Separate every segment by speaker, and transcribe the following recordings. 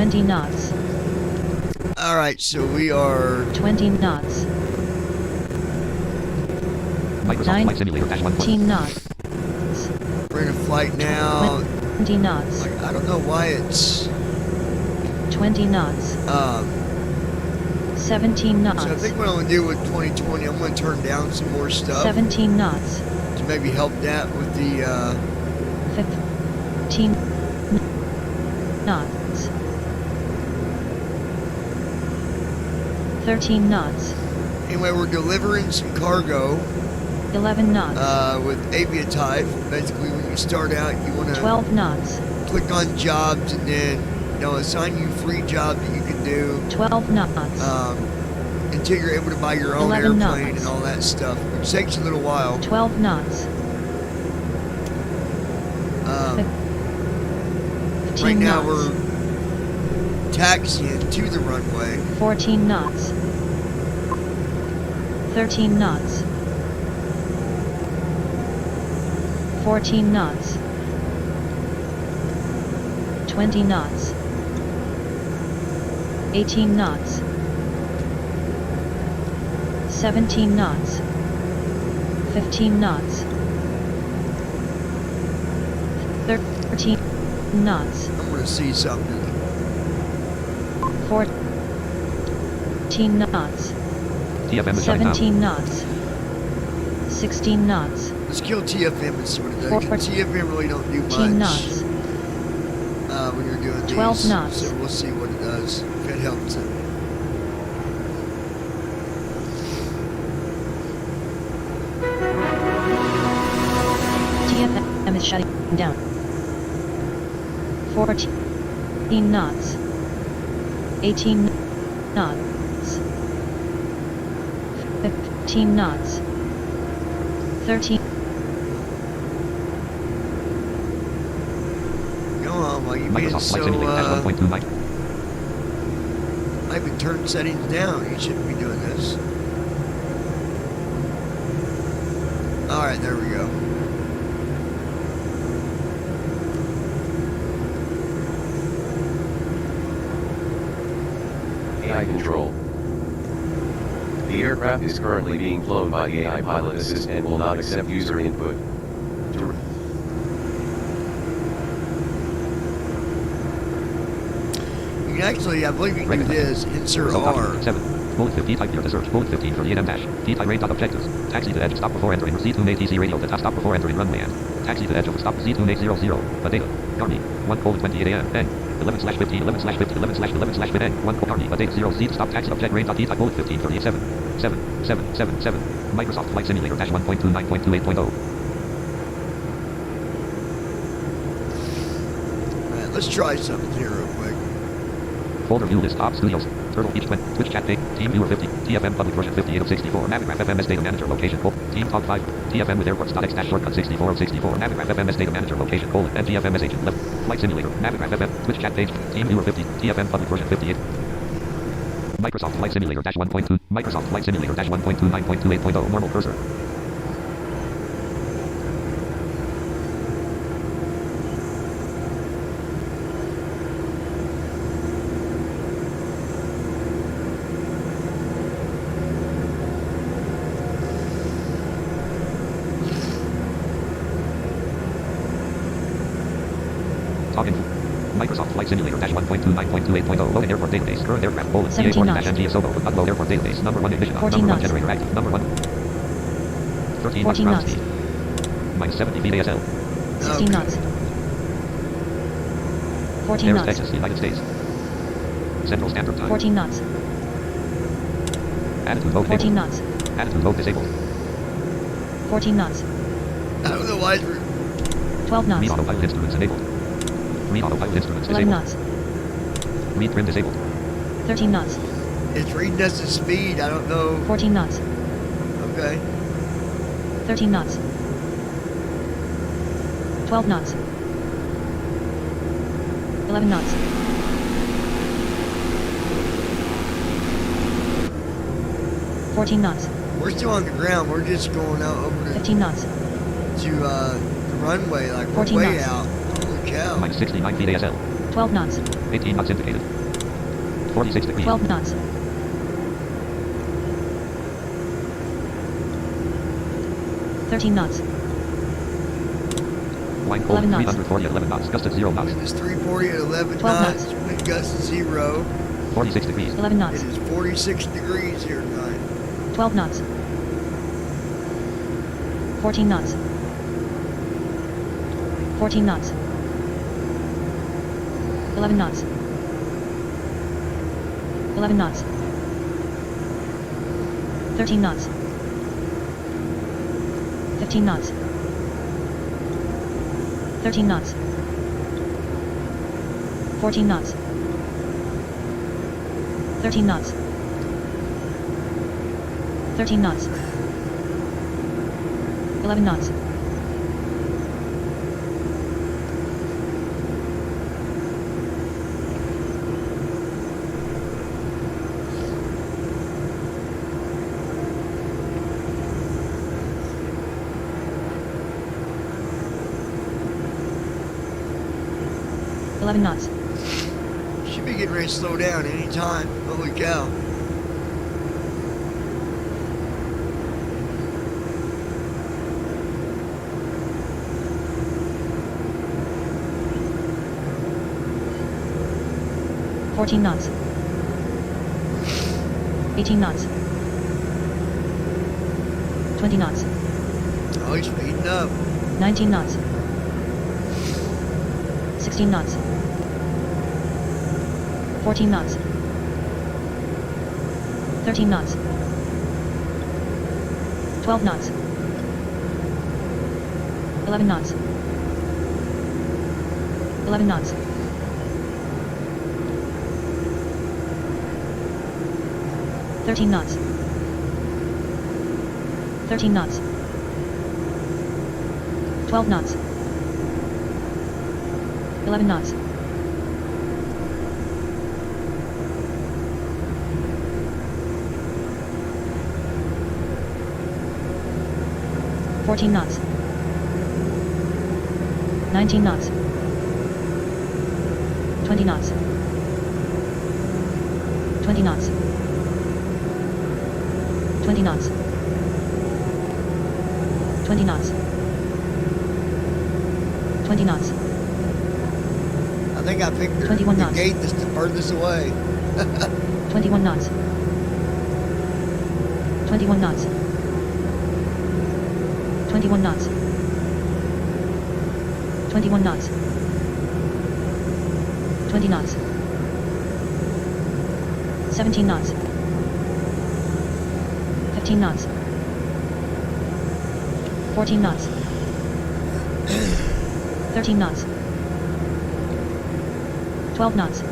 Speaker 1: 20 knots.
Speaker 2: Alright, so we are
Speaker 1: 20 knots.
Speaker 3: Microsoft Flight Simulator -1.
Speaker 1: 19 knots.
Speaker 2: we're in a flight now.
Speaker 1: 20 knots.
Speaker 2: Like, I don't know why it's
Speaker 1: 20 knots. 17 knots.
Speaker 2: So I think what I'm gonna do with 2020, I'm gonna turn down some more stuff
Speaker 1: 17 knots.
Speaker 2: to maybe help that with the
Speaker 1: 15 knots. 13 knots.
Speaker 2: anyway, we're delivering some cargo
Speaker 1: 11 knots.
Speaker 2: with aviatife. Basically, when you start out, you want to
Speaker 1: 12 knots.
Speaker 2: click on jobs, and then they'll assign you free jobs that you can do
Speaker 1: 12 knots.
Speaker 2: until you're able to buy your own
Speaker 1: 11
Speaker 2: airplane
Speaker 1: knots.
Speaker 2: and all that stuff, which takes a little while.
Speaker 1: 12 knots.
Speaker 2: Right
Speaker 1: 15
Speaker 2: now
Speaker 1: knots.
Speaker 2: we're taxiing to the runway.
Speaker 1: 14 knots. 13 knots. 14 knots. 20 knots. 18 knots. 17 knots. 15 knots. 13 knots.
Speaker 2: I'm gonna see something.
Speaker 1: 14 knots.
Speaker 3: TFM is shutting down.
Speaker 1: 17 knots. 16 knots.
Speaker 2: Let's kill TFM and see what it does. 'Cause TFM really don't do
Speaker 1: 14
Speaker 2: much
Speaker 1: knots.
Speaker 2: when you're doing
Speaker 1: 12
Speaker 2: these.
Speaker 1: knots.
Speaker 2: So we'll see what it does, if it helps it.
Speaker 1: TFM is shutting down. 14 knots. 18 knots. 15 knots. 13.
Speaker 2: Go on, while you being
Speaker 3: Microsoft Flight
Speaker 2: so,
Speaker 3: Simulator -1.2 mic.
Speaker 2: I've been turning settings down. You shouldn't be doing this. Alright, there we go.
Speaker 4: AI control. The aircraft is currently being flown by AI pilot assist and will not accept user input.
Speaker 2: You can actually, I believe you can do this, insert R.
Speaker 3: 7. Bullet 50, type your research. Bullet 15 for the AM dash. T-type range dot objectives. Taxi to edge, stop before entering. Z2 ATC radio to stop before entering runway and. Taxi to edge of stop Z2 800. Data. Army. 1:28 AM. N. 11/15, 11/50, 11/11/15, N. 1 Army. Data 0 Z stop taxi object range dot T-type bullet 15 38 7. 7. Microsoft Flight Simulator -1.29.28.0.
Speaker 2: Alright, let's try something here real quick.
Speaker 3: Folder view list top studios. Turtle Beach 20. Twitch chat page. Team viewer 50. TFM public version 58 of 64. Navigraph FMS data manager location. Team top 5. TFM with airports.x dash shortcut 64 of 64. Navigraph FMS data manager location. And TFMS agent left. Flight simulator. Navigraph FM. Twitch chat page. Team viewer 50. TFM public version 58. Microsoft Flight Simulator -1.2. Microsoft Flight Simulator -1.29.28.0. Normal cursor. Talking. Microsoft Flight Simulator -1.29.28.0. Loading airport database. Current aircraft. Bullet.
Speaker 1: 17 knots.
Speaker 3: NGSO. Upload airport database. Number 1 ignition.
Speaker 1: 14
Speaker 3: Number 1
Speaker 1: knots.
Speaker 3: generator active. Number 1. 13
Speaker 1: 14
Speaker 3: ground
Speaker 1: knots.
Speaker 3: speed. -70 VASL.
Speaker 1: 16
Speaker 2: Okay.
Speaker 1: knots. 14
Speaker 3: Paris,
Speaker 1: knots.
Speaker 3: Texas, United States. Central Standard Time.
Speaker 1: 14 knots.
Speaker 3: Attitude mode
Speaker 1: 14
Speaker 3: disabled.
Speaker 1: knots.
Speaker 3: Attitude mode disabled.
Speaker 1: 14 knots.
Speaker 2: I don't know why it's
Speaker 1: 12 knots.
Speaker 3: Read autopilot instruments enabled. Read autopilot instruments
Speaker 1: 11
Speaker 3: disabled.
Speaker 1: knots.
Speaker 3: Read trim disabled.
Speaker 1: 13 knots.
Speaker 2: It's reading us the speed. I don't know.
Speaker 1: 14 knots.
Speaker 2: Okay.
Speaker 1: 13 knots. 12 knots. 11 knots. 14 knots.
Speaker 2: We're still on the ground. We're just going out over to
Speaker 1: 15 knots.
Speaker 2: the runway. Like, we're
Speaker 1: 14
Speaker 2: way
Speaker 1: knots.
Speaker 2: out. Holy cow.
Speaker 3: -69 VASL.
Speaker 1: 12 knots.
Speaker 3: 18 knots indicated. 46 degrees.
Speaker 1: 12 knots. 13 knots.
Speaker 3: Line cold
Speaker 1: 11 knots.
Speaker 3: 340 at 11 knots. Gust at 0 knots.
Speaker 2: Wind is 340 at 11
Speaker 1: 12
Speaker 2: knots.
Speaker 1: knots.
Speaker 2: Wind gust 0.
Speaker 3: 46 degrees.
Speaker 1: 11
Speaker 2: It
Speaker 1: knots.
Speaker 2: is 46 degrees here tonight.
Speaker 1: 12 knots. 14 knots. 14 knots. 11 knots. 11 knots. 13 knots. 15 knots. 13 knots. 14 knots. 13 knots. 13 knots. 11 knots. 11 knots.
Speaker 2: Should be getting ready to slow down any time. Holy cow.
Speaker 1: Fourteen knots. 18 knots. 20 knots.
Speaker 2: Oh, he's speeding up.
Speaker 1: 19 knots. 16 knots. 14 knots. 13 knots. 12 knots. 11 knots. 11 knots. 13 knots. 13 knots. 12 knots. 11 knots. 14 knots. 19 knots. 20 knots. 20 knots. 20 knots. 20 knots. 20 knots.
Speaker 2: I think I picked
Speaker 1: 21
Speaker 2: the
Speaker 1: knots.
Speaker 2: gate that's the furthest away.
Speaker 1: 21 knots. 21 knots. 21 knots. 21 knots. 20 knots. 17 knots. 15 knots. 14 knots. 13 knots. 12 knots.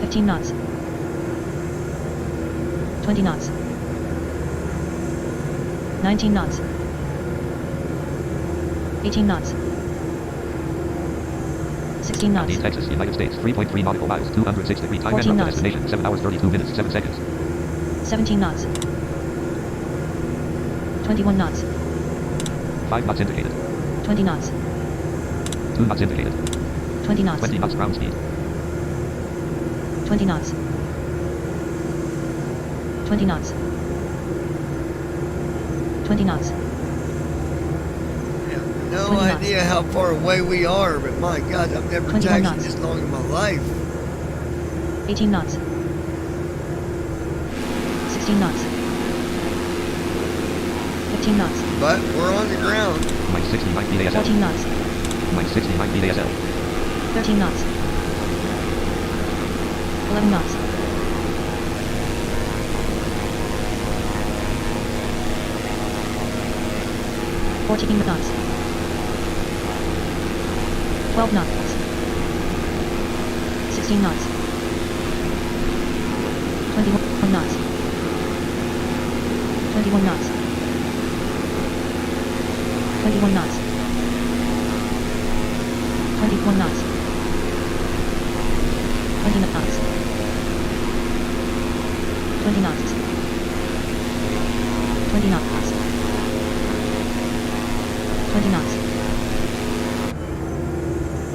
Speaker 1: 15 knots. 20 knots. 19 knots. 18 knots. 16 knots.
Speaker 3: Aberdeen, Texas, United States, 3.3 nautical miles, 206 degrees. Time
Speaker 1: 14
Speaker 3: and
Speaker 1: knots.
Speaker 3: destination, 7 hours, 32 minutes, 7 seconds.
Speaker 1: 17 knots. 21 knots.
Speaker 3: 5 knots indicated.
Speaker 1: 20 knots.
Speaker 3: 2 knots indicated.
Speaker 1: 20 knots.
Speaker 3: 20 knots ground speed.
Speaker 1: 20 knots. 20 knots. 20 knots.
Speaker 2: I have no
Speaker 1: 20 knots.
Speaker 2: idea how far away we are, but my God, I've never
Speaker 1: 21
Speaker 2: taxied
Speaker 1: knots.
Speaker 2: this long in my life.
Speaker 1: 18 knots. 16 knots. 15 knots.
Speaker 2: But we're on the ground.
Speaker 3: Mike 69 feet ASL.
Speaker 1: 14 knots.
Speaker 3: Mike 69 feet ASL.
Speaker 1: 13 knots. 11 knots. 14 knots. 12 knots. 16 knots. 21 knots. 21 knots. 21 knots. 24 knots. 20 knots. 20 knots. 20 knots. 20 knots.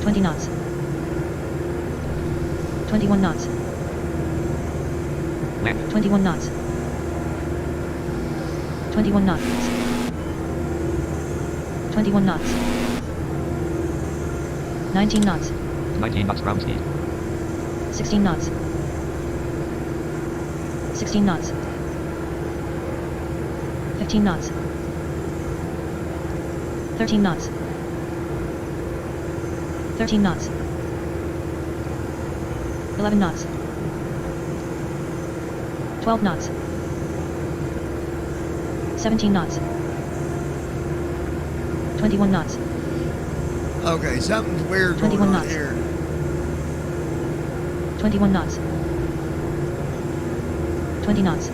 Speaker 1: 20 knots. 21 knots.
Speaker 3: Land.
Speaker 1: 21 knots. 21 knots. 21 knots. 19 knots.
Speaker 3: 19 knots ground speed.
Speaker 1: 16 knots. 16 knots. 15 knots. 13 knots. 13 knots. 11 knots. 12 knots. 17 knots. 21 knots.
Speaker 2: Okay, something's weird
Speaker 1: 21
Speaker 2: going on
Speaker 1: knots.
Speaker 2: here.
Speaker 1: 21 knots. 20 knots.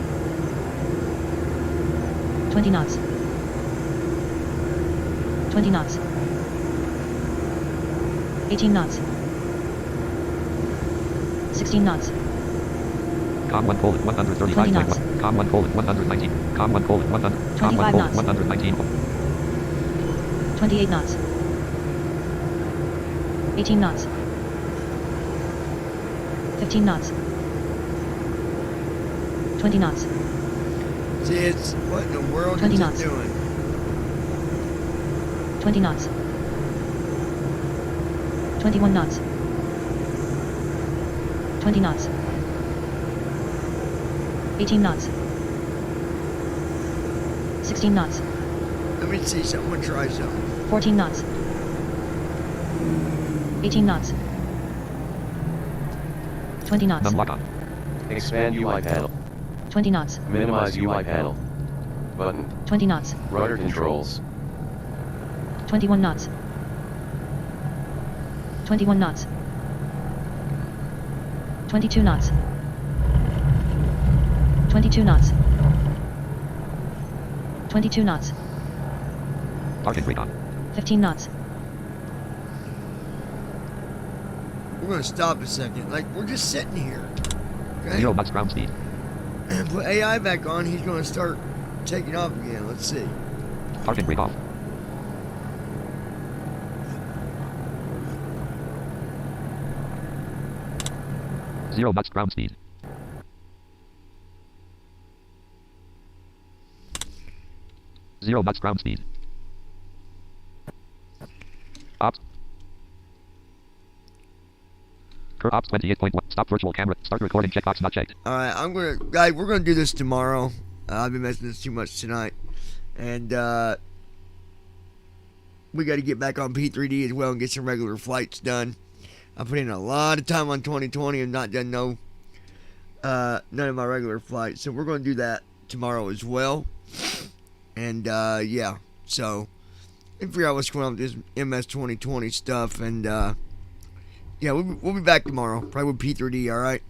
Speaker 1: 20 knots. 20 knots. 18 knots. 16 knots.
Speaker 3: Com 1 colon 135.1. Com 1 colon 119. Com 1 colon 100. Com 1
Speaker 1: 25
Speaker 3: colon
Speaker 1: knots.
Speaker 3: 119.
Speaker 1: 28 knots. 18 knots. 15 knots. 20 knots.
Speaker 2: See, it's what in the world
Speaker 1: 20
Speaker 2: is
Speaker 1: knots.
Speaker 2: it doing?
Speaker 1: 20 knots. 21 knots. 20 knots. 18 knots. 16 knots.
Speaker 2: Let me see. Someone try something.
Speaker 1: 14 knots. 18 knots. 20 knots.
Speaker 3: Num lock on.
Speaker 4: Expand UI panel.
Speaker 1: 20 knots.
Speaker 4: Minimize UI panel. Button.
Speaker 1: 20 knots.
Speaker 4: Rudder controls.
Speaker 1: 21 knots. 21 knots. 22 knots. 22 knots. 22 knots.
Speaker 3: Target brake on.
Speaker 1: 15 knots.
Speaker 2: We're gonna stop a second. Like, we're just sitting here. Okay.
Speaker 3: 0 knots ground speed.
Speaker 2: And put AI back on. He's gonna start taking off again. Let's see.
Speaker 3: Target brake off. 0 knots ground speed. 0 knots ground speed. Ops. Ops 28.1. Stop virtual camera. Start recording checkbox not checked.
Speaker 2: Alright, guys, we're gonna do this tomorrow. I've been messing this too much tonight. And, we gotta get back on P3D as well and get some regular flights done. I put in a lot of time on 2020 and not done none of my regular flights. So we're gonna do that tomorrow as well. And, yeah. So, and figure out what's going on with this MS 2020 stuff. And, yeah, we'll be back tomorrow. Probably with P3D, alright?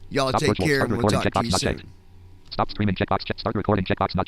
Speaker 2: Y'all
Speaker 3: Stop
Speaker 2: take
Speaker 3: virtual.
Speaker 2: care
Speaker 3: Start
Speaker 2: and we'll
Speaker 3: recording
Speaker 2: talk to
Speaker 3: checkbox
Speaker 2: you
Speaker 3: not
Speaker 2: soon.
Speaker 3: checked. Stop streaming checkbox check. Start recording checkbox not checked.